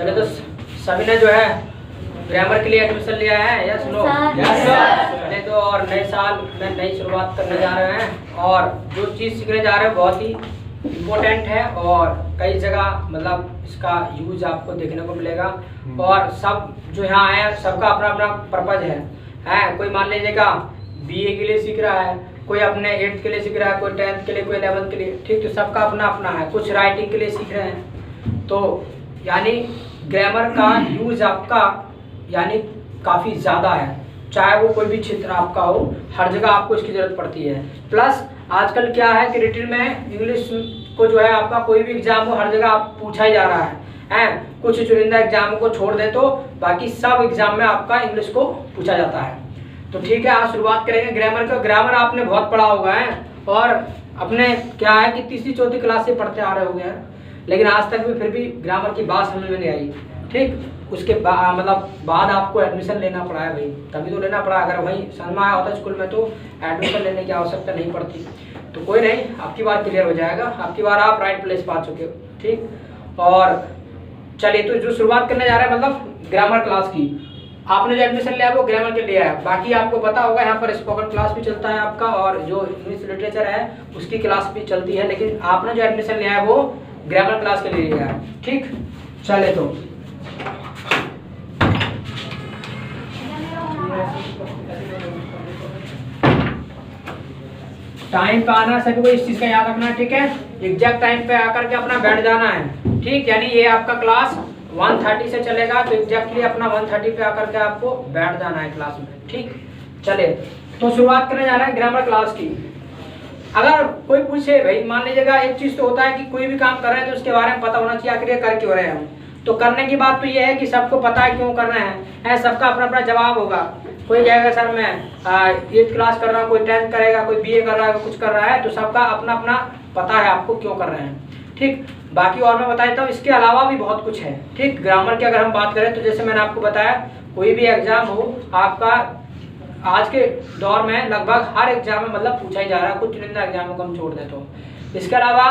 चलो तो सभी ने जो है ग्रामर के लिए एडमिशन लिया है, यस नो? चले तो और नए साल में नई शुरुआत करने जा रहे हैं और जो चीज़ सीखने जा रहे हैं बहुत ही इम्पोर्टेंट है और कई जगह मतलब इसका यूज आपको देखने को मिलेगा। और सब जो यहाँ आए हैं सबका अपना अपना पर्पज है। कोई मान लीजिएगा BA के लिए सीख रहा है, कोई अपने 8th के लिए सीख रहा है, कोई 10th के लिए, कोई 11th के लिए, ठीक। तो सबका अपना अपना है। कुछ राइटिंग के लिए सीख रहे हैं, तो यानी ग्रामर का यूज आपका यानी काफ़ी ज़्यादा है। चाहे वो कोई भी क्षेत्र आपका हो, हर जगह आपको इसकी ज़रूरत पड़ती है। प्लस आजकल क्या है कि रिटन में इंग्लिश को जो है आपका कोई भी एग्जाम हो हर जगह आप पूछा ही जा रहा है। कुछ चुनिंदा एग्जाम को छोड़ दें तो बाकी सब एग्जाम में आपका इंग्लिश को पूछा जाता है। तो ठीक है, आज शुरुआत करेंगे ग्रामर का। ग्रामर आपने बहुत पढ़ा होगा है और अपने क्या है कि 3री 4थी क्लास से पढ़ते आ रहे हो गए, लेकिन आज तक भी फिर भी ग्रामर की बात समझ में नहीं आई, ठीक। उसके बाद आपको एडमिशन लेना पड़ा है भाई, तभी तो लेना पड़ा। अगर वहीं समझ में आया होता स्कूल में तो एडमिशन लेने की आवश्यकता नहीं पड़ती। तो कोई नहीं, आपकी बार क्लियर हो जाएगा। आपकी बार आप राइट प्लेस पा चुके हो, ठीक। और चलिए तो जो शुरुआत करने जा रहे हैं मतलब ग्रामर क्लास की, आपने जो एडमिशन लिया है वो ग्रामर के लिया है। बाकी आपको पता होगा यहाँ पर स्पोकन क्लास भी चलता है आपका और जो इंग्लिश लिटरेचर है उसकी क्लास भी चलती है, लेकिन आपने जो एडमिशन लिया है वो ग्रामर क्लास के लिए लिया है, ठीक। चले तो टाइम पे आना, सभी को इस चीज का याद रखना है, ठीक है। एग्जैक्ट टाइम पे आकर के अपना बैठ जाना है, ठीक। यानी ये आपका क्लास 1:30 से चलेगा, तो एग्जैक्टली अपना 1:30 पे आकर के आपको बैठ जाना है क्लास में, ठीक। चले तो शुरुआत करने जा रहे हैं ग्रामर क्लास की। अगर कोई पूछे भाई, मान लीजिएगा एक चीज तो होता है कि कोई भी काम कर रहे हैं तो उसके बारे में पता होना चाहिए आखिर ये कर क्यों रहे हैं हम। तो करने की बात तो ये है कि सबको पता है क्यों करना है, सबका अपना अपना जवाब होगा। कोई कहेगा सर मैं 8th क्लास कर रहा हूँ, कोई 10th करेगा, कोई BA कर रहा है, कुछ कर रहा है, तो सबका अपना अपना पता है आपको क्यों कर रहे हैं, ठीक। बाकी और मैं बता देता हूँ, इसके अलावा भी बहुत कुछ है, ठीक। ग्रामर की अगर हम बात करें तो जैसे मैंने आपको बताया, कोई भी एग्जाम हो आपका आज के दौर में लगभग हर एग्जाम में मतलब पूछा ही जा रहा है, कुछ चुनिंदा एग्जामों को हम छोड़ देते हो। इसके अलावा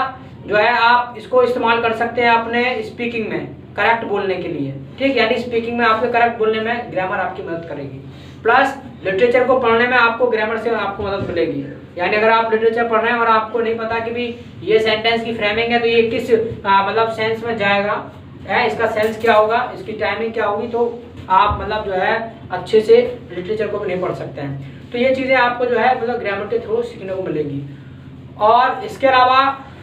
जो है आप इसको इस्तेमाल कर सकते हैं अपने स्पीकिंग में करेक्ट बोलने के लिए, ठीक। यानी स्पीकिंग में आपके करेक्ट बोलने में ग्रामर आपकी मदद करेगी। प्लस लिटरेचर को पढ़ने में आपको ग्रामर से आपको मदद मिलेगी। यानी अगर आप लिटरेचर पढ़ रहे हैं और आपको नहीं पता कि भी ये सेंटेंस की फ्रेमिंग है तो ये किस मतलब सेंस में जाएगा, इसका सेंस क्या होगा, इसकी टाइमिंग क्या होगी, तो आप मतलब जो है अच्छे से लिटरेचर को भी नहीं पढ़ सकते हैं। तो ये चीज़ें आपको जो है मतलब ग्रामर के थ्रू सीखने को मिलेगी। और इसके अलावा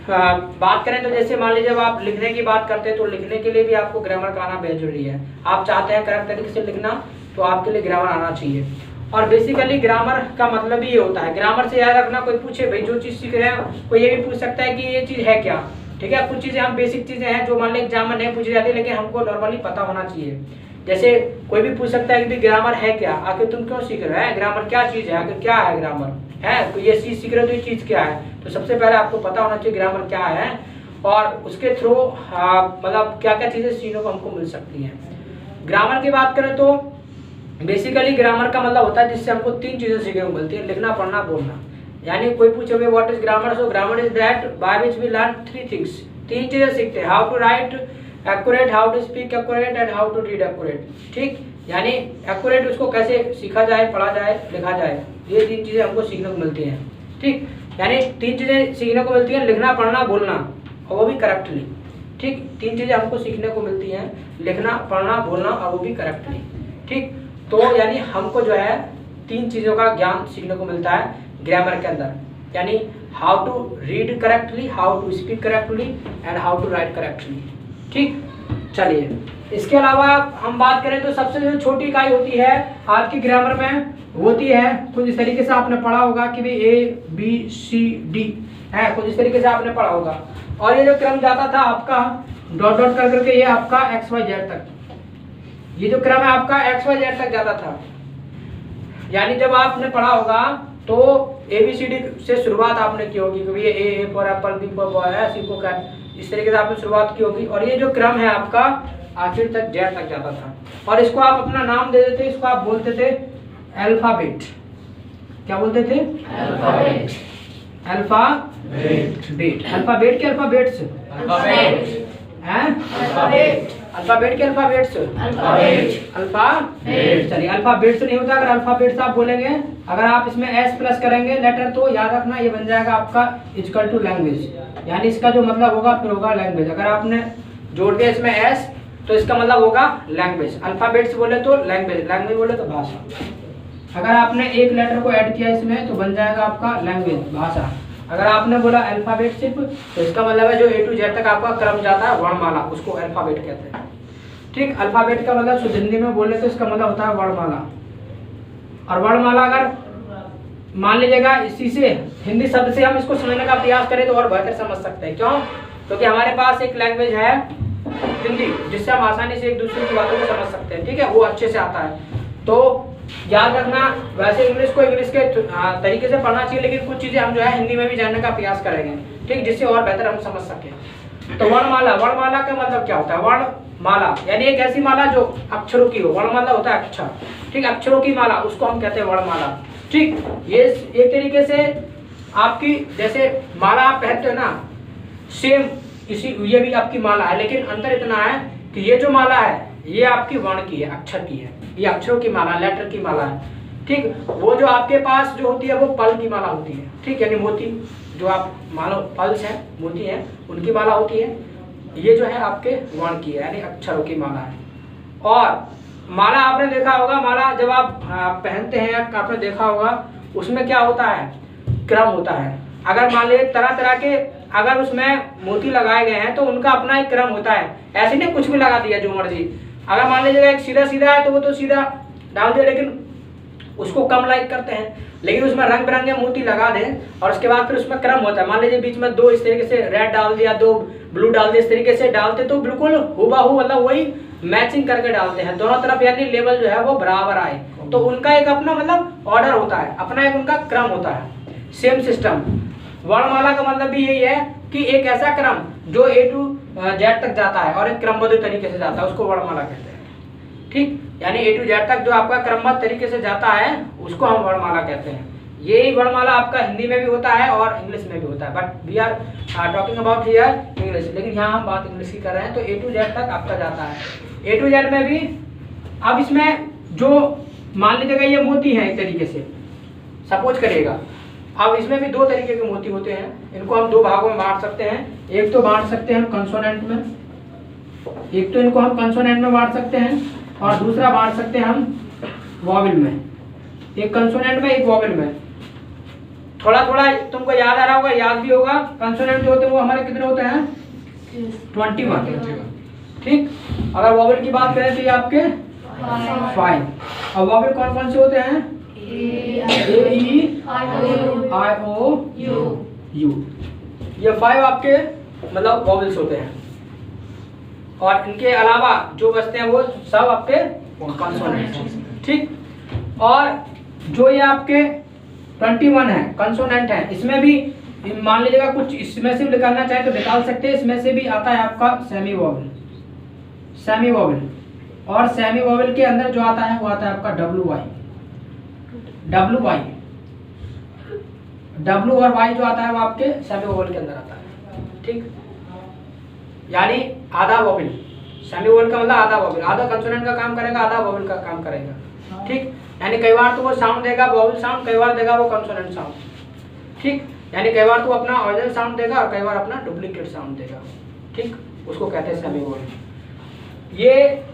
बात करें तो जैसे मान लीजिए जब आप लिखने की बात करते हैं तो लिखने के लिए भी आपको ग्रामर का आना बेहद जरूरी है। आप चाहते हैं करेक्ट तरीके से लिखना तो आपके लिए ग्रामर आना चाहिए। और बेसिकली ग्रामर का मतलब ही ये होता है, ग्रामर से याद रखना, कोई पूछे भाई जो चीज़ सीख रहे हैं कोई ये भी पूछ सकता है कि ये चीज़ है क्या, ठीक है। कुछ चीज़ें हम बेसिक चीज़ें हैं जो मान लीजिए एग्जाम में नहीं पूछी जाती लेकिन हमको नॉर्मली पता होना चाहिए। जैसे कोई भी पूछ सकता है कि ग्रामर है क्या, आखिर तुम क्यों सीख रहे हैं, ग्रामर क्या चीज़ है, आखिर क्या है ग्रामर है, तो ये चीज़ सीख रहे हो तो ये चीज़ क्या है। तो सबसे पहले आपको पता होना चाहिए ग्रामर क्या है और उसके थ्रू मतलब क्या क्या चीज़ें सीखने को हमको मिल सकती हैं। ग्रामर की बात करें तो बेसिकली ग्रामर का मतलब होता है जिससे हमको 3 चीज़ें सीखने को मिलती है, लिखना पढ़ना बोलना। यानी कोई पूछे what is grammar, so grammar is that by which we learn 3 things, 3 चीज़ें सीखते हैं, how to write accurate, how to speak accurate and how to read accurate, ठीक। यानी एक्यूरेट उसको कैसे सीखा जाए, पढ़ा जाए, लिखा जाए, ये 3 चीज़ें हमको सीखने को मिलती हैं, ठीक। यानी 3 चीज़ें सीखने को मिलती हैं, लिखना पढ़ना बोलना, और वो भी करेक्टली, ठीक। 3 चीज़ें हमको सीखने को मिलती हैं, लिखना पढ़ना बोलना और वो भी करेक्टली, ठीक। तो यानी हमको जो है 3 चीज़ों का ज्ञान सीखने को मिलता है ग्रामर के अंदर। यानी how to read correctly, how to speak correctly and how to write correctly, ठीक। चलिए इसके अलावा हम बात करें तो सबसे जो छोटी इकाई होती है आपकी ग्रामर में होती है कुछ इस तरीके से आपने पढ़ा होगा कि भाई ABCD है, कुछ इस तरीके से आपने पढ़ा होगा। और ये जो क्रम जाता था आपका डॉट डॉट कर करके ये आपका XYZ तक, ये जो क्रम है आपका XYZ तक जाता था। यानी जब आपने पढ़ा होगा तो ABCD से शुरुआत आपने की होगी कि ये A for apple, B for boy, C for cat, इस तरीके से आपने शुरुआत की होगी। और ये जो क्रम है आपका आखिर तक Z तक जाता था और इसको आप अपना नाम दे देते, इसको आप बोलते थे अल्फाबेट। क्या बोलते थे? अल्फाबेट। अल्फाबेट। अल्फाबेट के अल्फाबेट्स? अल्फाबेट हैं? अल्फाबेट। अल्फाबेट के अल्फाबेट्स, अल्फाबेट। चलिए अल्फाबेट्स नहीं होता, अगर अल्फाबेट्स आप बोलेंगे, अगर आप इसमें एस प्लस करेंगे लेटर तो याद रखना ये बन जाएगा आपका इक्वल टू लैंग्वेज, यानी इसका जो मतलब होगा फिर होगा लैंग्वेज। अगर आपने जोड़ दिया इसमें एस तो इसका मतलब होगा लैंग्वेज। अल्फाबेट्स बोले तो लैंग्वेज, लैंग्वेज बोले तो भाषा। अगर आपने एक लेटर को ऐड किया इसमें तो बन जाएगा आपका लैंग्वेज, भाषा। अगर आपने बोला अल्फाबेट सिर्फ तो इसका मतलब है जो ए टू जेड तक आपका क्रम जाता है वर्णमाला, उसको अल्फाबेट कहते हैं। ठीक, अल्फाबेट का मतलब शुद्ध हिंदी में बोले तो इसका मतलब होता है वर्णमाला। और वर्णमाला अगर मान लीजिएगा इसी से हिंदी शब्द से हम इसको समझने का प्रयास करें तो और बेहतर समझ सकते हैं। क्यों? क्योंकि हमारे पास एक लैंग्वेज है हिंदी जिससे हम आसानी से एक दूसरे की बातों को समझ सकते हैं। ठीक है, वो अच्छे से आता है। तो याद रखना, वैसे इंग्लिश को इंग्लिश के तरीके से पढ़ना चाहिए, लेकिन कुछ चीजें हम जो है हिंदी में भी जानने का प्रयास करेंगे, ठीक, जिससे और बेहतर हम समझ सकें। तो वर्णमाला, वर्णमाला का मतलब क्या होता है? वर्णमाला यानी एक ऐसी माला जो अक्षरों की हो। वर्णमाला होता है अक्षर, ठीक, अक्षरों की माला, उसको हम कहते हैं वर्णमाला। ठीक, ये एक तरीके से आपकी जैसे माला आप पहनते हो ना, सेम इसी ये भी आपकी माला है, लेकिन अंतर इतना है कि ये जो माला है ये आपकी वर्ण की है, अक्षर की है, ये अक्षरों की माला, लेटर की माला है। ठीक, वो जो आपके पास जो होती है वो पल की माला होती है। ठीक, यानी मोती जो आप मानो पल्स है, मोती है, उनकी माला होती है। ये जो है आपके वर्ण की है, यानी अक्षरों की माला है। और माला आपने देखा होगा, माला जब आप पहनते हैं आपने देखा होगा उसमें क्या होता है? क्रम होता है। अगर मान लीजिए तरह तरह के अगर उसमें मोती लगाए गए हैं तो उनका अपना एक क्रम होता है, ऐसे नहीं कुछ भी लगा दिया जो मर्जी। अगर मान लीजिएगा एक सीधा सीधा है तो वो तो सीधा डाल दिया, लेकिन उसको कम लाइक करते हैं। लेकिन उसमें रंग बिरंगे मोती लगा दें और उसके बाद फिर उसमें क्रम होता है। मान लीजिए बीच में दो इस तरीके से रेड डाल दिया, दो ब्लू डाल दिया, इस तरीके से डालते तो बिल्कुल हुबहू मतलब वही मैचिंग करके डालते हैं दोनों तरफ, यानी लेवल जो है वो बराबर आए। तो उनका एक अपना मतलब ऑर्डर होता है, अपना एक उनका क्रम होता है। सेम सिस्टम वर्णमाला का मतलब भी यही है कि एक ऐसा क्रम जो ए टू जेड तक जाता है और एक क्रमबद्ध तरीके से जाता है, उसको वर्णमाला कहते हैं। ठीक, यानी ए टू जेड तक जो आपका क्रमबद्ध तरीके से जाता है उसको हम वर्णमाला कहते हैं। यही वर्णमाला आपका हिंदी में भी होता है और इंग्लिश में भी होता है, but we are talking about here English, लेकिन यहाँ हम बात इंग्लिश की कर रहे हैं। तो ए टू जेड तक आपका जाता है। ए टू जेड में भी अब इसमें जो मान लीजिएगा ये मोती है एक तरीके से, सपोज करिएगा। अब इसमें भी दो तरीके के मोती होते हैं, इनको हम दो भागों में बांट सकते हैं। एक तो बांट सकते हैं हम कंसोनेंट में, एक तो इनको हम कंसोनेंट में बांट सकते हैं और दूसरा बांट सकते हैं हम वॉवेल में। एक कंसोनेंट में, एक वॉवेल में। थोड़ा थोड़ा तुमको याद आ रहा होगा, याद भी होगा। कंसोनेंट जो होते हैं वो हमारे कितने होते हैं? 21। ठीक, अगर वॉवेल की बात करें तो ये आपके 5। और वॉवेल कौन कौन से होते हैं? A, E, I, O, U। ये 5 आपके मतलब वॉवेल्स होते हैं, और इनके अलावा जो बचते हैं वो सब आपके कंसोनेंट। ठीक, और जो ये आपके 21 है कंसोनेंट है, इसमें भी मान लीजिएगा कुछ इसमें से निकालना चाहे तो निकाल सकते हैं। इसमें से भी आता है आपका सेमी वॉवेल, सेमी वॉवेल। और सेमी वॉवेल के अंदर जो आता है वो आता है आपका WY, W और Y जो आता है वो आपके सेमी वॉवेल के अंदर आता है। ठीक, यानी आधा वॉवेल, सेमी वॉवेल का मतलब आधा वॉवेल, आधा कंसोनेंट का काम करेगा, आधा वॉवेल का काम करेगा। ठीक, यानी कई बार तो वो साउंड देगा वॉवेल साउंड, कई बार देगा वो कंसोनेंट साउंड। ठीक, यानी कई बार तो अपना ओरिजिनल साउंड देगा और कई बार अपना डुप्लीकेट साउंड देगा। ठीक, उसको कहते हैं सेमी वॉवेल। ये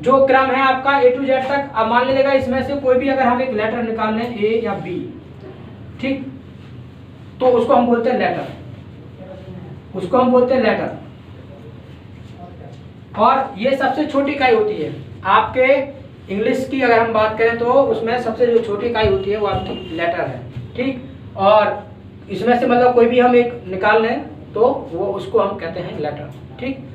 जो क्रम है आपका ए टू जेड तक। अब मान लीजिएगा इसमें से कोई भी अगर हम एक लेटर निकाल लें, ए या बी, ठीक, तो उसको हम बोलते हैं लेटर, उसको हम बोलते हैं लेटर। और ये सबसे छोटी इकाई होती है आपके इंग्लिश की। अगर हम बात करें तो उसमें सबसे जो छोटी इकाई होती है वो आपकी लेटर है। ठीक, और इसमें से मतलब कोई भी हम एक निकाल लें तो वो उसको हम कहते हैं लेटर। ठीक,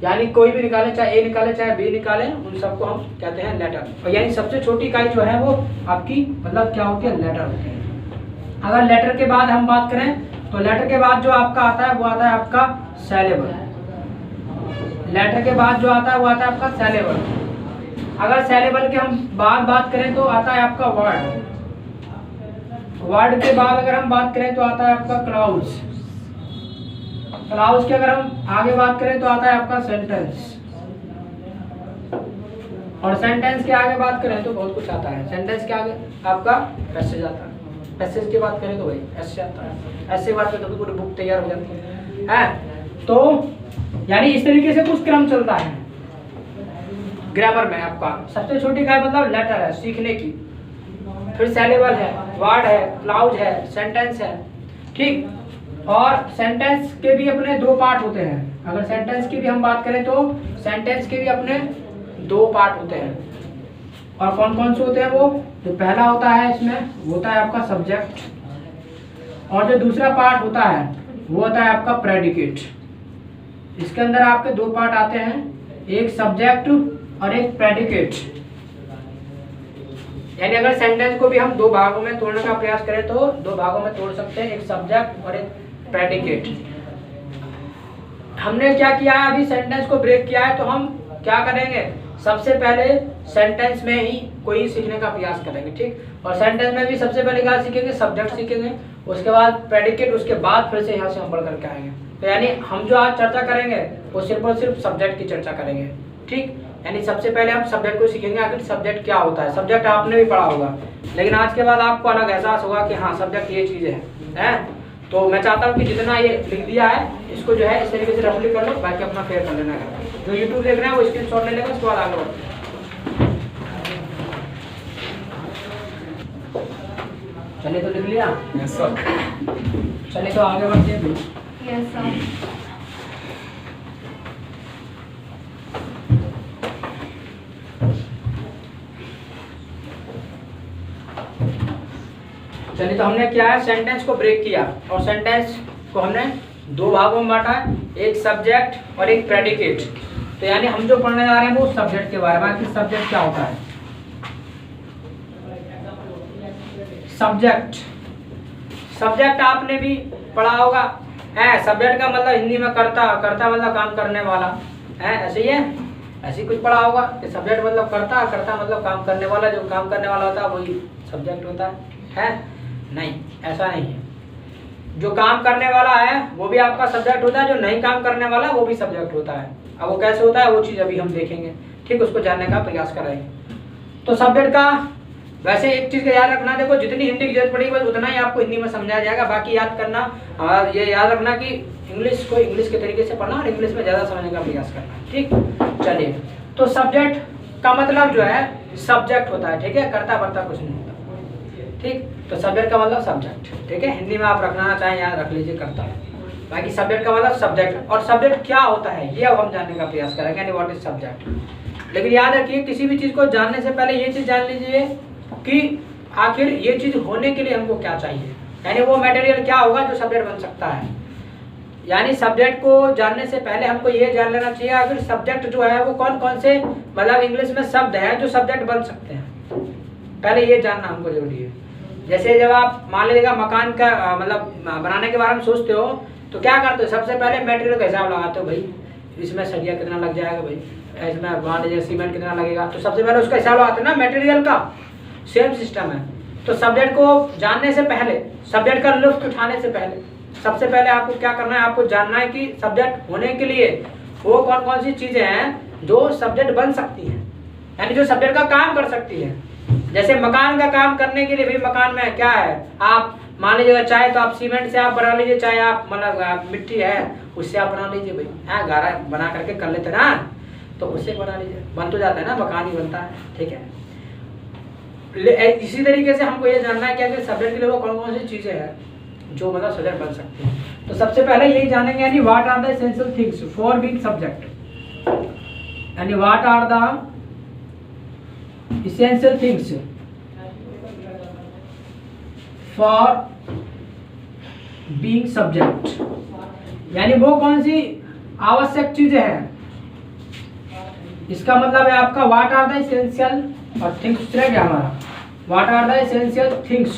यानी कोई भी निकालें, चाहे ए निकालें चाहे बी निकालें, उन सबको हम कहते हैं लेटर। और यानी सबसे छोटी इकाई जो है वो आपकी मतलब क्या होती है? लेटर होती है। अगर लेटर के बाद हम बात करें तो लेटर के बाद जो आपका आता है वो आता है आपका सैलेबल। लेटर के बाद जो आता है वो आता है आपका सैलेबल। अगर सैलेबल के हम बात करें तो आता है आपका वर्ड। वर्ड के बाद अगर हम बात करें तो आता है आपका क्लाउड्स। क्लाउड्स की अगर हम आगे बात करें तो आता है आपका सेंटेंस। और सेंटेंस के आगे बात करें तो बहुत कुछ आता है। सेंटेंस के आगे आपका पैसेज आता है, पैसेज की बात करें तो भाई ऐसे आता है, ऐसे बात करें तो पूरी बुक तैयार हो जाती है। तो यानी इस तरीके से कुछ क्रम चलता है ग्रामर में आपका। सबसे छोटी का मतलब लेटर है सीखने की, फिर सिलेबल है, वर्ड है, क्लाउज है, सेंटेंस है, ठीक। और सेंटेंस के भी अपने दो पार्ट होते हैं। अगर सेंटेंस की भी हम बात करें तो सेंटेंस के भी अपने दो पार्ट होते हैं। और कौन कौन से होते हैं वो? जो पहला होता है इसमें वो होता है आपका सब्जेक्ट, और जो दूसरा पार्ट होता है वो होता है आपका प्रेडिकेट। इसके अंदर आपके दो पार्ट आते हैं, एक सब्जेक्ट और एक प्रेडिकेट। यानी अगर सेंटेंस को भी हम दो भागों में तोड़ने का प्रयास करें तो दो भागों में तोड़ सकते हैं, एक सब्जेक्ट और एक प्रेडिकेट। हमने क्या किया है, अभी सेंटेंस को ब्रेक किया है, तो हम क्या करेंगे, सबसे पहले सेंटेंस में ही कोई सीखने का प्रयास करेंगे, ठीक। और सेंटेंस में भी सबसे पहले क्या सीखेंगे, सब्जेक्ट सीखेंगे, उसके बाद प्रेडिकेट, उसके बाद फिर से यहाँ से हम बढ़ करके आएंगे। तो यानी हम जो आज चर्चा करेंगे वो सिर्फ और सिर्फ सब्जेक्ट की चर्चा करेंगे, ठीक। यानी सबसे पहले हम सब्जेक्ट को सीखेंगे, आखिर सब्जेक्ट क्या होता है। सब्जेक्ट आपने भी पढ़ा होगा, लेकिन आज के बाद आपको अलग एहसास होगा कि हाँ सब्जेक्ट ये चीज़ है। तो मैं चाहता हूँ कि जितना ये लिख दिया है इसको जो है इस तरीके से रफली कर लो, बाकी अपना फेयर कर लेना है। जो यूट्यूब देख रहे हैं वो स्क्रीनशॉट ले लेगा, उसके बाद आगे बढ़ो। चलिए तो लिख लिया? Yes sir. चलिए तो आगे बढ़ते हैं। Yes sir. चलिए तो हमने क्या है, सेंटेंस को ब्रेक किया और सेंटेंस को हमने दो भागों में बांटा, एक सब्जेक्ट और एक प्रेडिकेट। तो यानी हम जो पढ़ने जा रहे हैं वो सब्जेक्ट के बारे में कि सब्जेक्ट क्या होता है। सब्जेक्ट आपने भी पढ़ा होगा है। सब्जेक्ट का मतलब हिंदी में करता, करता मतलब काम करने वाला है, ऐसे ही है, ऐसे ही कुछ पढ़ा होगा कि सब्जेक्ट मतलब करता, करता मतलब काम करने वाला। जो काम करने वाला होता है वही सब्जेक्ट होता है? नहीं, ऐसा नहीं है। जो काम करने वाला है वो भी आपका सब्जेक्ट होता है, जो नहीं काम करने वाला वो भी सब्जेक्ट होता है। अब वो कैसे होता है वो चीज़ अभी हम देखेंगे, ठीक। उसको जानने का प्रयास करेंगे। तो सब्जेक्ट का वैसे एक चीज़ का याद रखना, देखो जितनी हिंदी की जरूरत पड़ेगी बस उतना ही आपको हिंदी में समझाया जाएगा। बाकी याद करना, ये याद रखना कि इंग्लिश को इंग्लिश के तरीके से पढ़ना और इंग्लिश में ज़्यादा समझने का प्रयास करना, ठीक। चलिए, तो सब्जेक्ट का मतलब जो है सब्जेक्ट होता है, ठीक है, करता वर्ता कुछ नहीं होता, ठीक। तो सब्जेक्ट का मतलब सब्जेक्ट, ठीक है। हिंदी में आप रखना चाहें याद रख लीजिए करता। बाकी सब्जेक्ट का मतलब सब्जेक्ट। और सब्जेक्ट क्या होता है ये अब हम जानने का प्रयास करेंगे, यानी व्हाट इज सब्जेक्ट। लेकिन याद रखिए किसी भी चीज़ को जानने से पहले ये चीज़ जान लीजिए कि आखिर ये चीज़ होने के लिए हमको क्या चाहिए, यानी वो मटेरियल क्या होगा जो सब्जेक्ट बन सकता है। यानी सब्जेक्ट को जानने से पहले हमको ये जान लेना चाहिए आखिर सब्जेक्ट जो है वो कौन कौन से मतलब इंग्लिश में शब्द हैं जो सब्जेक्ट बन सकते हैं। पहले ये जानना हमको जरूरी है। जैसे जब आप मान लीजिएगा मकान का मतलब बनाने के बारे में सोचते हो तो क्या करते हो, सबसे पहले मटेरियल का हिसाब लगाते हो, भाई इसमें सरिया कितना लग जाएगा, भाई इसमें मान लीजिए सीमेंट कितना लगेगा, तो सबसे पहले उसका हिसाब लगाते हैं ना मटेरियल का। सेम सिस्टम है। तो सब्जेक्ट को जानने से पहले, सब्जेक्ट का लुत्फ उठाने से पहले, सबसे पहले आपको क्या करना है, आपको जानना है कि सब्जेक्ट होने के लिए वो कौन कौन सी चीज़ें हैं जो सब्जेक्ट बन सकती हैं, यानी जो सब्जेक्ट का काम कर सकती है। जैसे मकान का काम करने के लिए भी मकान में क्या है, आप मान लीजिएगा चाहे तो आप सीमेंट से आप बना लीजिए, चाहे आप मतलब मिट्टी है उससे आप बना लीजिए, भाई हाँ गारा बना करके कर लेते ना, तो उससे बना लीजिए, बन तो जाता है ना, मकान ही बनता है, ठीक है। इसी तरीके से हमको ये जानना है कि अगर सब्जेक्ट के लिए वो कौन कौन सी चीज़ें हैं जो मतलब सब्जेक्ट बन सकती हैं। तो सबसे पहले यही जानेंगे यानी what are the essential things for being subject, यानी what are the essential things for being subject, यानी वो कौन सी आवश्यक चीजें हैं। इसका मतलब है आपका व्हाट आर द essential और थिंग्स रह गया हमारा, what are the essential things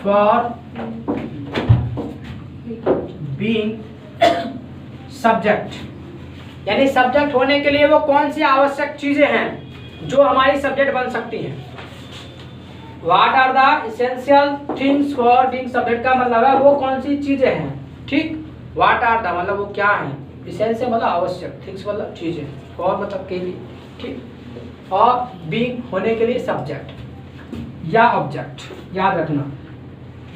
for being subject, यानी सब्जेक्ट होने के लिए वो कौन सी आवश्यक चीजें हैं जो हमारी सब्जेक्ट बन सकती हैं। What are the essential things for being subject का मतलब है वो कौन सी चीजें हैं, ठीक। व्हाट आर द मतलब वो क्या हैं, इसेंशियल मतलब आवश्यक, थिंग्स मतलब चीजें, फॉर मतलब के लिए, ठीक। और बीइंग होने के लिए सब्जेक्ट या ऑब्जेक्ट। याद रखना,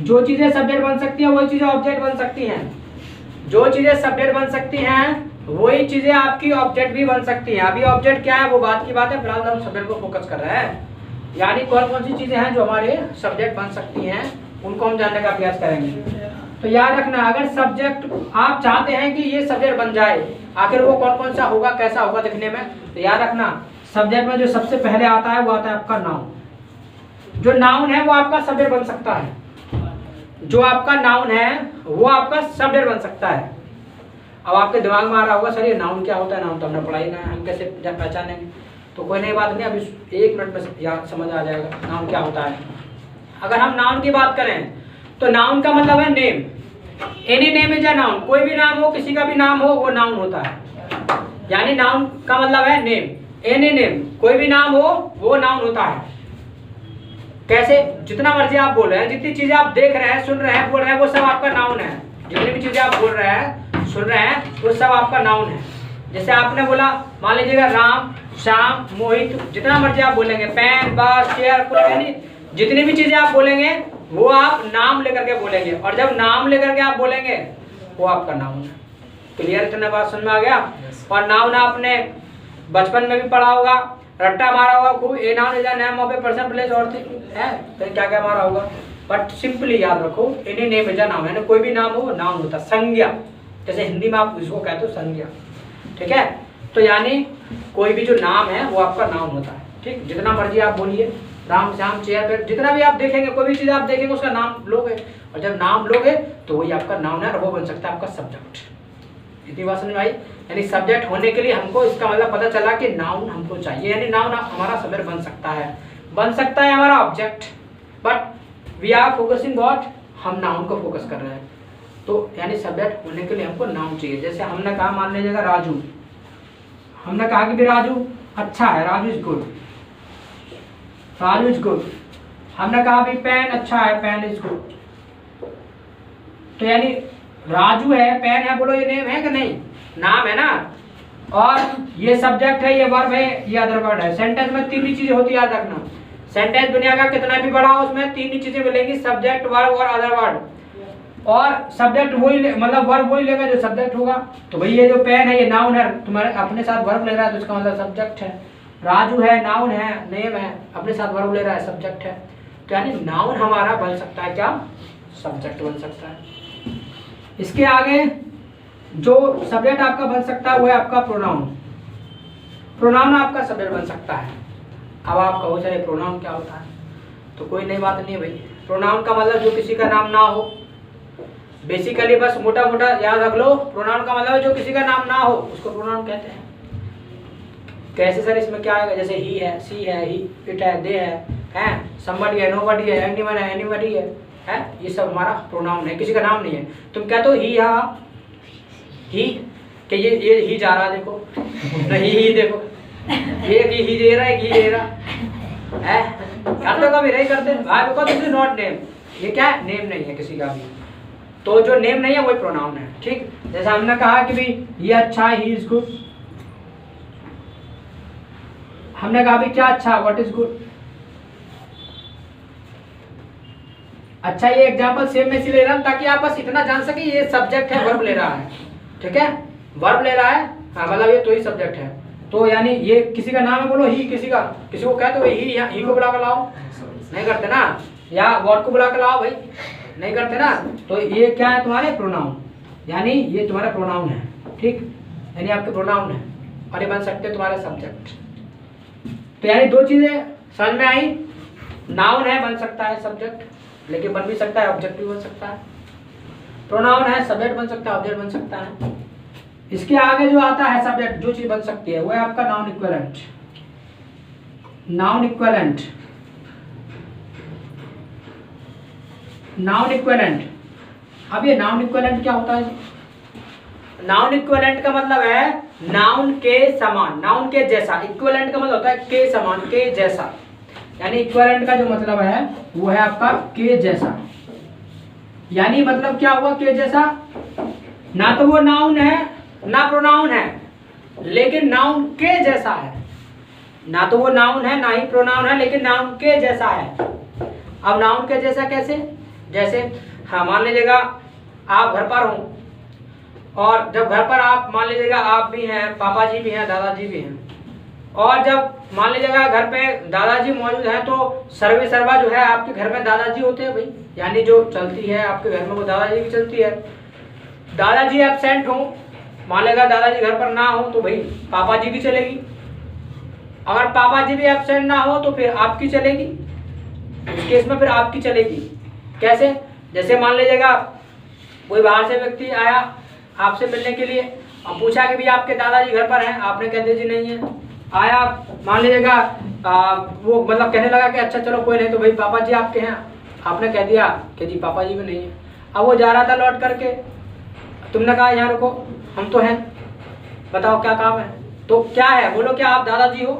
जो चीजें सब्जेक्ट बन सकती हैं वही चीजें ऑब्जेक्ट बन सकती हैं। जो चीजें सब्जेक्ट बन सकती हैं वही चीजें आपकी ऑब्जेक्ट भी बन सकती हैं। अभी ऑब्जेक्ट क्या है वो बात की बात है, फिलहाल हम सब्जेक्ट को फोकस कर रहे हैं। यानी कौन कौन सी चीजें हैं जो हमारे सब्जेक्ट बन सकती हैं, उनको हम जानने का अभ्यास करेंगे। तो याद रखना, अगर सब्जेक्ट आप चाहते हैं कि ये सब्जेक्ट बन जाए, आखिर वो कौन कौन सा होगा, कैसा होगा दिखने में, तो याद रखना सब्जेक्ट में जो सबसे पहले आता है वो आता है आपका नाउन। जो नाउन है वो आपका सब्जेक्ट बन सकता है। जो आपका नाउन है वो आपका सब्जेक्ट बन सकता है। अब आपके दिमाग में आ रहा होगा सर ये नाउन क्या होता है, नाउन तो हमने पढ़ाई ना है, हम कैसे पहचानेंगे। तो कोई नई बात नहीं, अभी 1 मिनट में याद समझ आ जाएगा नाउन क्या होता है। अगर हम नाउन की बात करें तो नाउन का मतलब है name. Any name is a noun. कोई भी नाम हो, किसी का भी नाम हो, वो नाउन होता है। यानी नाउन का मतलब है नेम। एनी नेम, कोई भी नाम हो वो नाउन होता है। कैसे? जितना मर्जी आप बोल रहे हैं, जितनी चीजें आप देख रहे हैं, सुन रहे हैं, बोल रहे हैं, वो सब आपका नाउन है। जितनी भी चीजें आप बोल रहे हैं, सुन रहे हैं, वो सब आपका नाउन है। जैसे आपने बोला, मान लीजिएगा राम, श्याम, मोहित, जितना मर्जी आप बोलेंगे, पेन, बस, चेयर, कूलर, यानी जितनी भी चीजें आप बोलेंगे वो आप नाम लेकर के बोलेंगे। और जब नाम लेकर के आप बोलेंगे वो आपका नाउन है। क्लियर? इतने बात समझ में आ गया? और नाउन आपने बचपन में भी पढ़ा होगा, रट्टा मारा होगा खूब। A noun is a name of a person, place और थिंग है, तो क्या क्या मारा होगा। बट सिंपली याद रखो, any name is a noun, यानी कोई भी नाम हो नाउन होता है। संज्ञा, जैसे हिंदी में आप इसको कहते हो संज्ञा, ठीक है। तो यानी कोई भी जो नाम है वो आपका नाउन होता है, ठीक। जितना मर्जी आप बोलिए, राम, श्याम, चेयर पे, जितना भी आप देखेंगे, कोई भी चीज आप देखेंगे उसका नाम लोगे, और जब नाम लोगे तो वही आपका नाउन है, और वो बन सकता है आपका सब्जेक्ट। इतनी बात समझ में आई? यानी सब्जेक्ट होने के लिए हमको इसका मतलब पता चला कि नाउन हमको चाहिए, यानी नाउन हमारा सब्जेक्ट बन सकता है हमारा object. But we are focusing what, हम नाउन को फोकस कर रहे हैं। तो यानी सब्जेक्ट होने के लिए हमको नाउन चाहिए। जैसे हमने कहा, मान लीजिएगा राजू, हमने कहा कि भी राजू अच्छा है, Raju is good, Raju is good. हमने कहा भी पेन अच्छा है, पेन इज गुड। तो यानी राजू है, पेन है, बोलो ये नेम है कि नहीं? नाम है ना। और ये सब्जेक्ट है, ये वर्ब है, ये अदर वर्ड है। सेंटेंस में 3 ही चीजें होती है, याद रखना। सेंटेंस दुनिया का कितना भी बड़ा हो, उसमें 3 ही चीजें मिलेंगी, सब्जेक्ट, वर्ब और अदर वर्ड। और सब्जेक्ट वही मतलब वर्ब वही लेगा जो सब्जेक्ट होगा। तो भाई ये जो पेन है ये नाउन है, तुम्हारे अपने साथ वर्ब ले रहा है तो इसका मतलब सब्जेक्ट है। राजू है, नाउन है, नेम है, अपने साथ वर्ब ले रहा है, सब्जेक्ट है। तो यानी नाउन हमारा बन सकता है क्या? सब्जेक्ट बन सकता है। इसके आगे जो सब्जेक्ट आपका बन सकता है वो है आपका प्रोनाउन। प्रोनाउन आपका सब्जेक्ट बन सकता है। अब आप कहो चले प्रोनाउन क्या होता है, तो कोई नई बात नहीं है भाई। प्रोनाउन का मतलब जो किसी का नाम ना हो। बेसिकली बस मोटा मोटा याद रख लो, प्रोनाउन का मतलब जो किसी का नाम ना हो उसको प्रोनाउन कहते हैं। कैसे सर, इसमें क्या आएगा? जैसे ही है, सी है, ही, इट है, दे है, somebody है, nobody है, anyone है, anybody है, ये सब हमारा प्रोनाउन है, किसी का नाम नहीं है। तुम कहते हो ही, हाँ ही, कि ये ही जा रहा देखो, नहीं ही देखो, ये ही दे रहा है, ही दे रहा है, करते कभी नहीं करते भाई, because this is not name. ये क्या है? नेम नहीं है किसी का भी। तो जो नेम नहीं है वही प्रोनाउन है, ठीक। जैसे हमने कहा कि भाई ये अच्छा है, ही इज गुड। हमने कहा भी क्या अच्छा, व्हाट इज गुड। अच्छा, ये एग्जांपल सेम में से ले रहा हूं ताकि आप बस इतना जान सके ये सब्जेक्ट है, वर्ब ले रहा है, ठीक है, वर्ब ले रहा है, हाँ मतलब ये तो ही सब्जेक्ट है। तो यानी ये किसी का नाम है, बोलो ही, किसी को कहते हो ही को बुला कर लाओ, नहीं करते ना। या व्हाट को बुला कर लाओ भाई, नहीं करते ना। तो ये क्या है? तुम्हारे प्रोनाउन, यानी ये तुम्हारा प्रोनाउन है, ठीक, यानी आपके प्रोनाउन है, और ये बन सकते हैं तुम्हारे सब्जेक्ट। तो यानी 2 चीजें समझ में आई। नाउन है, बन सकता है सब्जेक्ट, लेकिन बन भी सकता है ऑब्जेक्ट भी बन सकता है। प्रोनाउन है, सब्जेक्ट बन सकता है, ऑब्जेक्ट बन सकता है। इसके आगे जो आता है सब्जेक्ट, जो चीज बन सकती है वो है आपका noun equivalent. Noun equivalent, noun equivalent. अब ये नाउन इक्विवेलेंट क्या होता है? नाउन इक्विवेलेंट का मतलब है नाउन के समान, नाउन के जैसा। इक्विवेलेंट का मतलब होता है के समान, के जैसा। यानी इक्विवेलेंट का जो मतलब है वो है आपका के जैसा। यानी मतलब क्या हुआ? के जैसा। ना तो वो नाउन है ना प्रोनाउन है लेकिन नाउन के जैसा है, ना तो वो नाउन है ना ही प्रोनाउन है, लेकिन नाउन के जैसा है। अब नाउन के जैसा कैसे? जैसे हाँ, मान लीजिएगा आप घर पर हो और जब घर पर आप मान लीजिएगा आप भी हैं, पापा जी भी हैं, दादाजी भी हैं, और जब मान लीजिएगा घर पे दादाजी मौजूद हैं तो सर्वे सर्वा जो है आपके घर में दादाजी होते हैं भाई, यानी जो चलती है आपके घर में वो दादाजी की चलती है। दादाजी एब्सेंट हो, मान लेगा दादाजी घर पर ना हो तो भाई पापा जी की चलेगी। अगर पापा जी भी एब्सेंट ना हो तो फिर आपकी चलेगी, उस केस में फिर आपकी चलेगी। कैसे? जैसे मान लीजिएगा कोई बाहर से व्यक्ति आया आपसे मिलने के लिए और पूछा कि भी आपके दादाजी घर पर हैं, आपने कह दिया जी नहीं है। आया मान लीजिएगा वो मतलब कहने लगा कि अच्छा चलो कोई नहीं, तो भाई पापा जी आपके हैं, आपने कह दिया कि जी पापा जी भी नहीं है। अब वो जा रहा था लौट करके, तुमने कहा यहाँ रुको हम तो हैं, बताओ क्या काम है? तो क्या है, बोलो क्या आप दादाजी हो,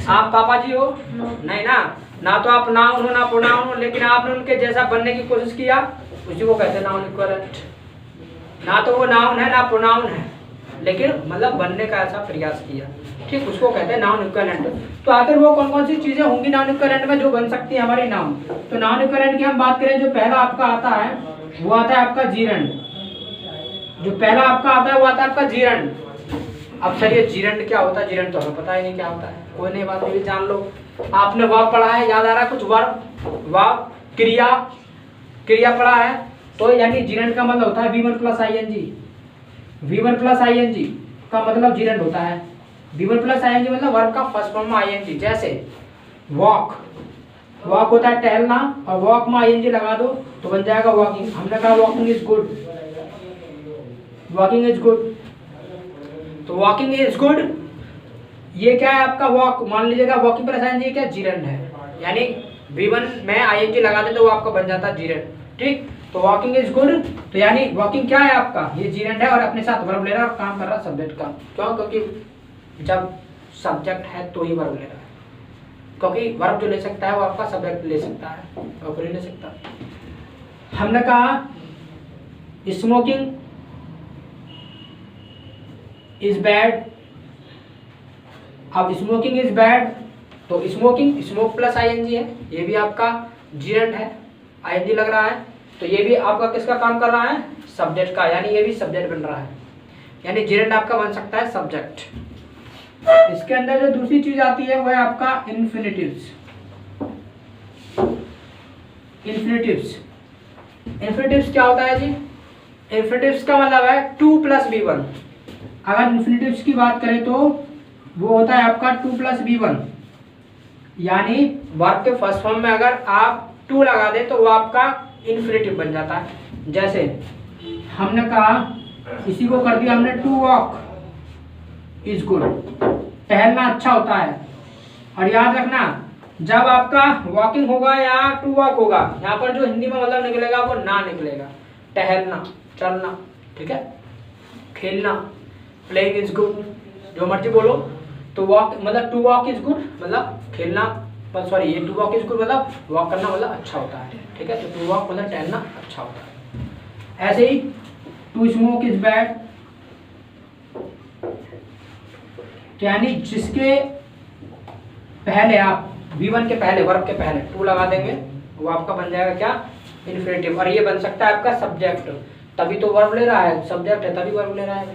आप पापा जी हो? नहीं ना, ना तो आप नाउन हो ना प्रोनाउन हो, लेकिन आपने उनके जैसा बनने की कोशिश किया, उसी को कहते हैं नाउन इक्विवेलेंट। ना तो वो नाउन है ना प्रोनाउन है, लेकिन मतलब बनने का ऐसा प्रयास किया, ठीक, उसको कहते हैं नाउन इक्विवेलेंट। तो आखिर वो कौन कौन सी चीजें होंगी नाउन इक्विवेलेंट में जो बन सकती है हमारी नाउन? तो नाउन इक्विवेलेंट की हम बात करें, जो पहला आपका आता है वो आता है आपका जीरंड। जो पहला आपका आता है वो आता है आपका जीरंड। अब सर ये जीरंड क्या होता है? जीरंड तो हमें पता ही नहीं क्या होता है, कोई नहीं, बात नहीं, जान लो। आपने वर्ब पढ़ा है, याद आ रहा है कुछ? वर्ब क्रिया, क्रिया पढ़ा है, तो यानी जीरंड का मतलब होता है V1 plus ING। V1 plus ING का मतलब जीरंड होता है। V1 प्लस ING मतलब वर्ब का फर्स्ट फॉर्म में ING। जैसे वॉक, वॉक होता है टहलना, और वॉक में ING लगा दो तो बन जाएगा वॉकिंग। हमने कहा walking is good, walking is good, तो वॉकिंग इज गुड ये क्या है आपका? वॉक। मान लीजिएगा वॉकिंग प्लस ING क्या? जीरंड है, यानी V1 में ING लगा दे तो वो आपका बन जाता है जीरंड, ठीक। तो वॉकिंग इज गुड, तो यानी वॉकिंग क्या है आपका? ये जीरंड है और अपने साथ वर्ब ले रहा है और काम कर रहा है सब्जेक्ट का। क्यों? क्योंकि जब सब्जेक्ट है तो ही वर्ब ले रहा है, क्योंकि वर्ब जो ले सकता है वो आपका सब्जेक्ट ले सकता है, वर्ब नहीं ले सकता। हमने कहा स्मोकिंग इज बैड। अब स्मोकिंग इज बैड, तो स्मोकिंग, स्मोक प्लस ING है, ये भी आपका जीरंड है, ING लग रहा है, तो ये भी आपका किसका काम कर रहा है? सब्जेक्ट का, यानी ये भी सब्जेक्ट बन रहा है, यानी जीरंड आपका बन सकता है सब्जेक्ट। इसके अंदर जो दूसरी चीज आती है वो है आपका इन्फिनिटिव्स। इन्फिनिटिव्स, इन्फिनिटिव्स क्या होता है जी? इन्फिनिटिव्स का मतलब है 2 प्लस V1। अगर इन्फिनिटिव्स की बात करें तो वो होता है आपका 2 प्लस V1, यानी वर्ब के फर्स्ट फॉर्म में अगर आप 2 लगा दें तो वो आपका इन्फिनिटिव बन जाता है। जैसे हमने कहा, इसी को कर दिया हमने टू वॉक इज गुड, टहलना अच्छा होता है। और याद रखना जब आपका वॉकिंग होगा या टू वॉक होगा, यहाँ पर जो हिंदी में मतलब निकलेगा वो ना निकलेगा, टहलना, चलना, ठीक है, खेलना, प्लेइंग इज गुड, जो मर्जी बोलो। तो वॉक मतलब टू वॉक इज गुड मतलब खेलना, सॉरी ये टू वॉक इज गुड मतलब वॉक करना मतलब अच्छा होता है, ठीक है। तो टू वॉक मतलब टहलना अच्छा होता है। ऐसे ही टू स्मोक इज बैड, तो यानी जिसके पहले आप V1 के पहले, वर्ब के पहले 2 लगा देंगे वो आपका बन जाएगा क्या? इन्फिनिटिव। और ये बन सकता है आपका सब्जेक्ट, तभी तो वर्ब ले रहा है, सब्जेक्ट है तभी वर्ब ले रहा है,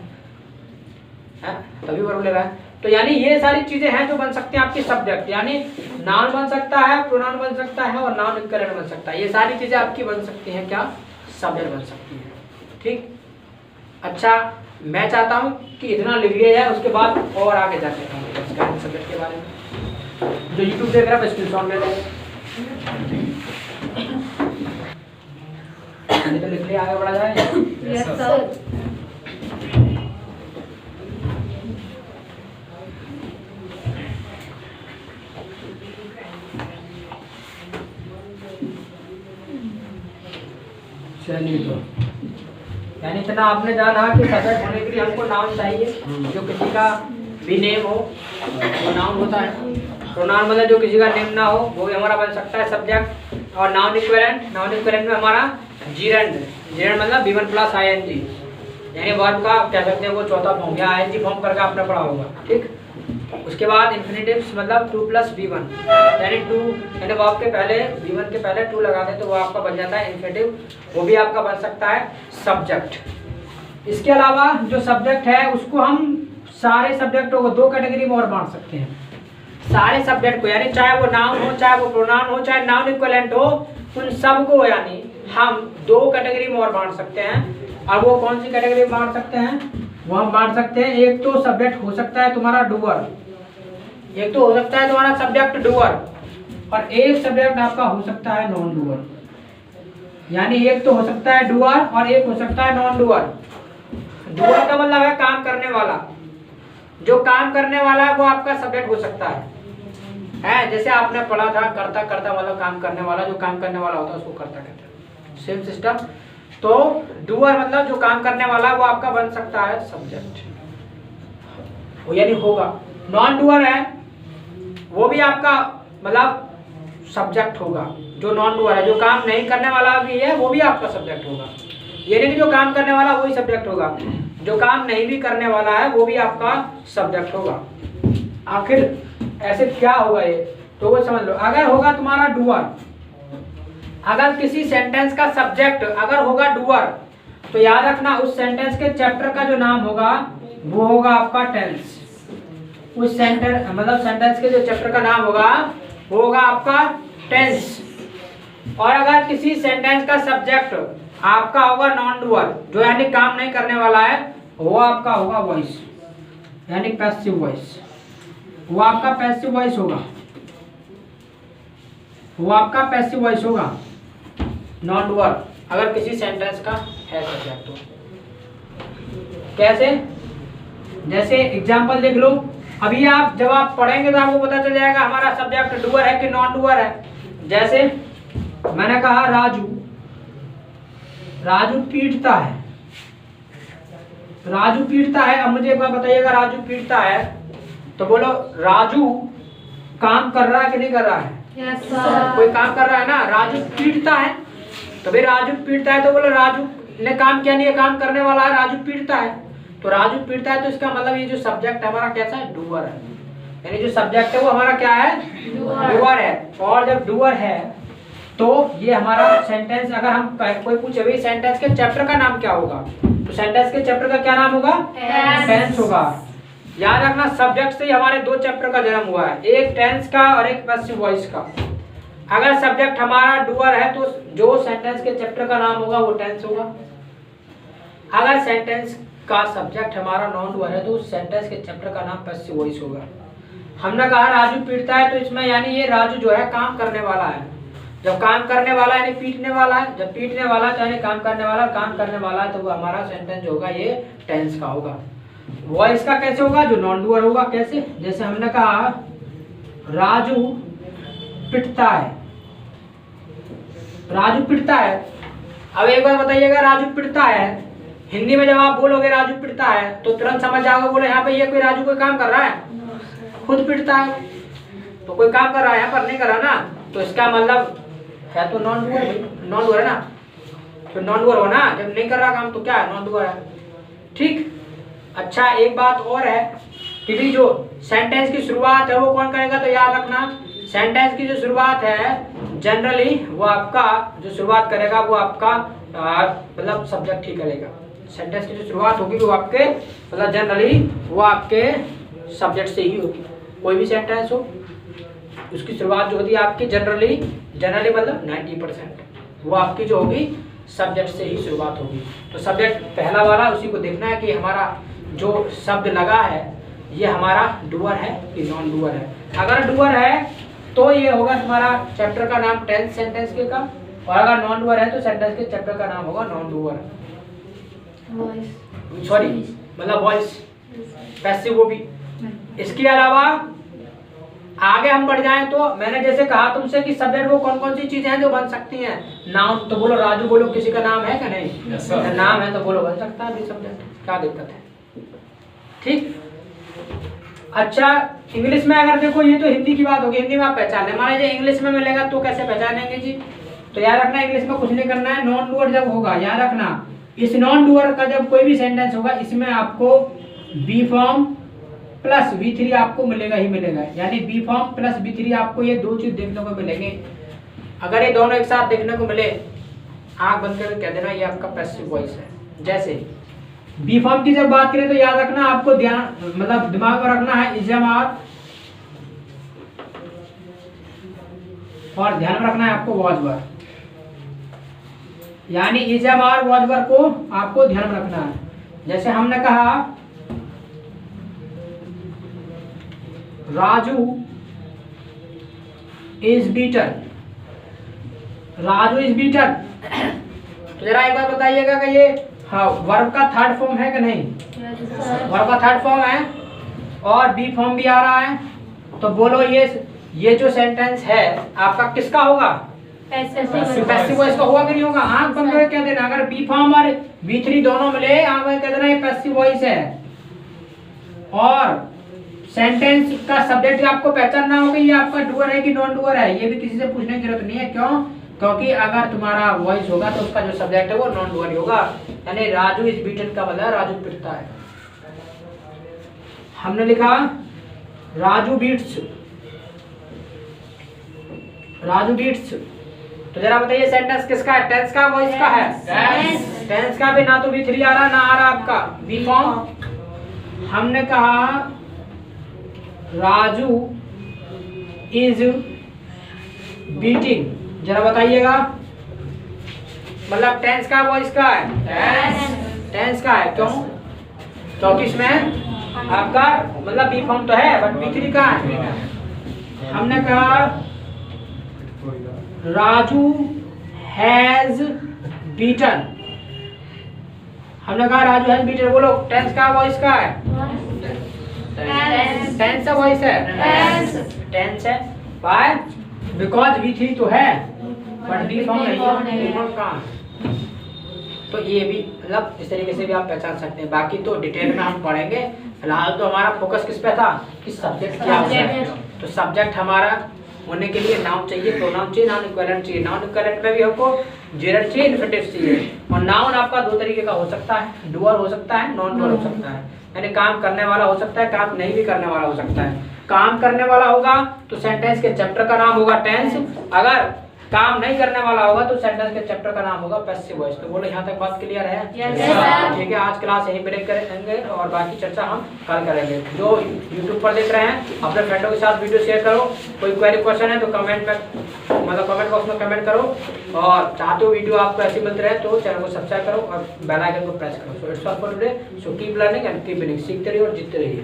तभी वर्ब ले रहा है। तो यानी ये सारी चीजें हैं जो बन सकती हैं आपकी सब्जेक्ट, यानी नाउन बन सकता है, प्रोनाउन बन सकता है और नाउन इक्विवेलेंट बन सकता है। ये सारी चीजें आपकी बन सकती हैं क्या? सब्जेक्ट बन सकती है, ठीक। अच्छा, मैं चाहता हूँ कि इतना लिख लिया जाए, उसके बाद और आगे जाके सब्जेक्ट के बारे में। जो यूट्यूब देख रहा है स्क्रीनशॉट ले लें, तो लिख लिया, आगे बढ़ा जाए। Yes sir. चलिए, तो यानी इतना आपने जाना कि सब्जेक्ट होने के लिए हमको नाउन चाहिए, जो किसी का भी नेम हो वो नाउन होता है। प्रोनाउन मतलब जो किसी का नेम ना हो वो भी हमारा बन सकता है सब्जेक्ट। और नाउन इक्विवेलेंट, नाउन इक्विवेलेंट में हमारा जीरंड, जीरंड मतलब V1 प्लस ING, यानी वर्ब का कह सकते हैं वो चौथा फॉर्म या आईएनजी फॉर्म करके आपने पढ़ा होगा। ठीक, उसके बाद इन्फिनेटिव्स मतलब 2 + V1 यानी 2 यानी वर्ब के पहले V1 के पहले 2 लगा दें तो वो आपका बन जाता है इन्फिनेटिव, वो भी आपका बन सकता है सब्जेक्ट। इसके अलावा जो सब्जेक्ट है उसको हम सारे सब्जेक्टों को 2 कैटेगरी में और बांट सकते हैं। सारे सब्जेक्ट को यानी चाहे वो नाउन हो, चाहे वो प्रोनाउन हो, चाहे नाउन इक्विवेलेंट हो, उन सबको यानी हम 2 कैटेगरी में और बांट सकते हैं। और वो कौन सी कैटेगरी में बांट सकते हैं? वो हम बांट सकते हैं, एक तो सब्जेक्ट हो सकता है तुम्हारा डूअर, एक तो हो सकता है तुम्हारा सब्जेक्ट डूअर, और एक सब्जेक्ट आपका हो सकता है नॉन डूअर। यानी एक तो हो सकता है डूअर और एक हो सकता है नॉन डूअर। डूअर का मतलब है काम करने वाला, जो काम करने वाला है वो आपका सब्जेक्ट हो सकता है। जैसे आपने पढ़ा था करता करता मतलब काम करने वाला, जो काम करने वाला होता है उसको करता कहते हैं, सेम सिस्टम। तो डूअर मतलब जो काम करने वाला है वो आपका बन सकता है सब्जेक्ट, वो यानी होगा। नॉन डूअर है वो भी आपका मतलब सब्जेक्ट होगा, जो नॉन डूअर है, जो काम नहीं करने वाला भी है वो भी आपका सब्जेक्ट होगा। ये नहीं कि जो काम करने वाला वही सब्जेक्ट होगा, जो काम नहीं भी करने वाला है वो भी आपका सब्जेक्ट होगा। आखिर ऐसे क्या होगा ये तो वो समझ लो। अगर होगा तुम्हारा डूअर, अगर किसी सेंटेंस का सब्जेक्ट अगर होगा डूअर तो याद रखना उस सेंटेंस के चैप्टर का जो नाम होगा वो होगा आपका टेंस। उस सेंटेंस मतलब सेंटेंस के जो चैप्टर का नाम होगा वो होगा आपका टेंस। और अगर किसी सेंटेंस का सब्जेक्ट आपका होगा नॉन डूअर, जो यानी काम नहीं करने वाला है, वो आपका होगा वॉइस यानी पैसिव वॉइस। वो आपका पैसिव वॉइस होगा, वो आपका पैसिव वॉइस होगा नॉन डूअर, अगर किसी सेंटेंस का है सब्जेक्ट तो। कैसे? जैसे एग्जांपल देख लो, अभी आप जब आप पढ़ेंगे तो आपको पता चल जाएगा हमारा सब्जेक्ट डूअर है कि नॉन डूअर है। जैसे मैंने कहा राजू, राजू पीटता है, राजू पीटता है। अब मुझे एक बार बताइएगा, राजू पीटता है तो बोलो राजू काम कर रहा है कि नहीं कर रहा है? Yes, sir. कोई काम कर रहा है ना। राजू पीटता है तो भाई राजू पीटता है तो बोलो राजू ने काम किया नहीं, ये काम करने वाला है, राजू पीटता है। तो राजू पीटता है तो इसका मतलब ये जो सब्जेक्ट है हमारा कैसा है? डूअर है। यानी जो सब्जेक्ट है वो हमारा क्या है? डूअर है। और जब डूअर है तो ये हमारा सेंटेंस, अगर हम कोई पूछे भाई सेंटेंस के चैप्टर का नाम क्या होगा, तो सेंटेंस के चैप्टर का क्या नाम होगा? टेंस होगा। याद रखना सब्जेक्ट से ही हमारे 2 चैप्टर का जन्म हुआ है, एक टेंस का और एक पैसिव वॉइस का। अगर सब्जेक्ट हमारा डूअर है तो जो सेंटेंस के चैप्टर का नाम होगा वो टेंस होगा। अगर सेंटेंस का सब्जेक्ट हमारा नॉन डूअर है तो उस सेंटेंस के चैप्टर का नाम पैसिव वॉइस होगा। हमने कहा राजू पीटता है तो इसमें यानी ये राजू जो है काम करने वाला है। जब काम करने वाला यानी पीटने वाला है, जब पीटने वाला तो यानी काम करने वाला, काम करने वाला है तो वो हमारा सेंटेंस जो होगा ये टेंस का होगा। वॉइस का कैसे होगा? जो नॉन डूअर होगा। कैसे? जैसे हमने कहा राजू पिटता है, राजू पिटता है। अब एक बार बताइएगा राजू पिटता है, हिंदी में जब आप बोलोगे राजू पिटता है तो तुरंत समझ जाओगे, बोले यहाँ पे ये कोई राजू कोई काम कर रहा है? खुद पिटता है तो कोई काम कर रहा है, यहाँ पर नहीं कर रहा ना, तो इसका मतलब है तो नॉन डूअर, नॉन डूअर है ना, तो नॉन डूअर हो ना, जब नहीं कर रहा काम तो क्या है? नॉन डूअर है। ठीक। अच्छा एक बात और है कि भी जो सेंटेंस की शुरुआत है वो कौन करेगा? तो याद रखना सेंटेंस की जो शुरुआत है जनरली वो आपका जो शुरुआत करेगा वो आपका मतलब सब्जेक्ट ही करेगा। सेंटेंस की जो शुरुआत होगी वो आपके मतलब जनरली वो आपके सब्जेक्ट से ही होगी। कोई भी सेंटेंस हो उसकी शुरुआत जो होती है आपकी जनरली मतलब 90% वो आपकी जो होगी सब्जेक्ट से ही शुरुआत होगी। तो सब्जेक्ट पहला वाला उसी को देखना है कि हमारा जो शब्द लगा है ये हमारा डूअर है कि नॉन डूअर है। अगर डूअर है तो ये होगा तुम्हारा चैप्टर का नाम टेंस सेंटेंस के का, और अगर नॉन डूअर है तो सेंटेंस के चैप्टर का नाम होगा नॉन डूअर, सॉरी मतलब वॉइस, पैसिव वो भी। इसके अलावा आगे हम बढ़ जाएं तो मैंने जैसे कहा तुमसे कि सब्जेक्ट वो कौन कौन सी चीजें हैं जो बन सकती हैं। नाउन तो बोलो राजू बोलो, किसी का नाम है क्या? नहीं। yes, नाम है तो बोलो बन सकता है सब्जेक्ट, क्या दिक्कत है? ठीक। अच्छा इंग्लिश में अगर देखो, ये तो हिंदी की बात होगी, हिंदी में आप पहचान लें। मान लीजिए इंग्लिश में मिलेगा तो कैसे पहचानेंगे जी? तो याद रखना इंग्लिश में कुछ नहीं करना है, नॉन डूअर जब होगा याद रखना इस नॉन डूअर का जब कोई भी सेंटेंस होगा इसमें आपको बी फॉर्म प्लस V3 आपको मिलेगा ही मिलेगा, यानी बी फॉर्म प्लस V3 आपको ये दो चीज देखने को मिलेंगे। अगर ये दोनों एक साथ देखने को मिले, आंख बंद करके कह देना ये आपका पैसिव वॉइस है। जैसे बी फॉर्म की जब बात करें तो याद रखना आपको, ध्यान मतलब दिमाग में रखना है इजमार, और ध्यान में रखना है आपको वॉजवर, यानी इजमार वॉजवर को आपको ध्यान में रखना है। जैसे हमने कहा Raju is beater, Raju is beater, तो जरा एक बार बताइएगा कि ये हाँ वर्ब का थर्ड फॉर्म है कि नहीं? वर्ब का थर्ड फॉर्म है और बी फॉर्म भी आ रहा है, तो बोलो ये जो सेंटेंस है आपका किसका होगा? पैसिव वॉइस का होगा कि नहीं होगा? आंख बंद करके कह देना, अगर बी फॉर्म और V3 दोनों मिले आंख बंद कह देना ये पैसिव वॉइस है। और सेंटेंस का सब्जेक्ट आपको पहचानना होगा ये आपका डूअर है कि नॉन डूअर है, ये भी किसी से पूछने की जरूरत नहीं है। क्यों? क्योंकि अगर तुम्हारा वॉइस होगा तो उसका जो सब्जेक्ट है वो नॉन डूअर होगा, यानी राजू इज बीटन का मतलब राजू पिटता है। हमने लिखा राजू बीट्स, राजू बीट्स, तो जरा बताइए सेंटेंस किसका है? टेंस का वॉइस का है? टेंस का भी ना तो V3 आ रहा ना आ रहा आपका बी फॉर्म। हमने कहा राजू इज बीटिंग, जरा बताइएगा मतलब टेंस का वॉइस का है? टेंस का है। क्यों? क्योंकि इसमें आपका मतलब बी फॉर्म तो है बट V3 का है। हमने कहा राजू हैज बीटन, हमने कहा राजू हैज बीटन, बोलो टेंस का वॉइस का है? टेंस का वॉइस है? टेंस है। व्हाई? बिकॉज V3 तो है बट बी फॉर्म नहीं है, कहाँ? तो ये भी मतलब इस तरीके से भी आप पहचान सकते हैं। बाकी तो डिटेल में हम पढ़ेंगे, फिलहाल तो हमारा फोकस किस पे था कि सब्जेक्ट क्या होता है। तो सब्जेक्ट हमारा होने के लिए नाउन चाहिए, प्रोनाउन चाहिए, नाउन इक्विवेलेंट चाहिए। नाउन इक्विवेलेंट में भी आपको जेरंड चाहिए, इन्फिनेटिव चाहिए। और नाउन आपका दो तरीके का हो सकता है, डूअर हो सकता है, नॉन डूअर हो सकता है, यानी काम करने वाला हो सकता है, काम नहीं भी करने वाला हो सकता है। काम करने वाला होगा तो सेंटेंस के चैप्टर का नाम होगा टेंस, अगर काम नहीं करने वाला होगा तो सेंटेंस के चैप्टर का नाम होगा पैसिव वॉइस। तो बोलो यहाँ तक बात क्लियर है? ठीक है, आज क्लास यहीं ब्रेक करेंगे और बाकी चर्चा हम कल करेंगे। जो यूट्यूब पर देख रहे हैं अपने फ्रेंडों के साथ वीडियो शेयर करो, कोई क्वेरी क्वेश्चन है तो कमेंट में मतलब कमेंट बॉक्स में कमेंट करो, और चाहते हो वीडियो आपको ऐसी मिलती रहे तो चैनल को सब्सक्राइब करो और बेल आइकन को प्रेस करो। So it's all for today, so keep learning and keep winning, सीखते रहिए और जीतते रहिए।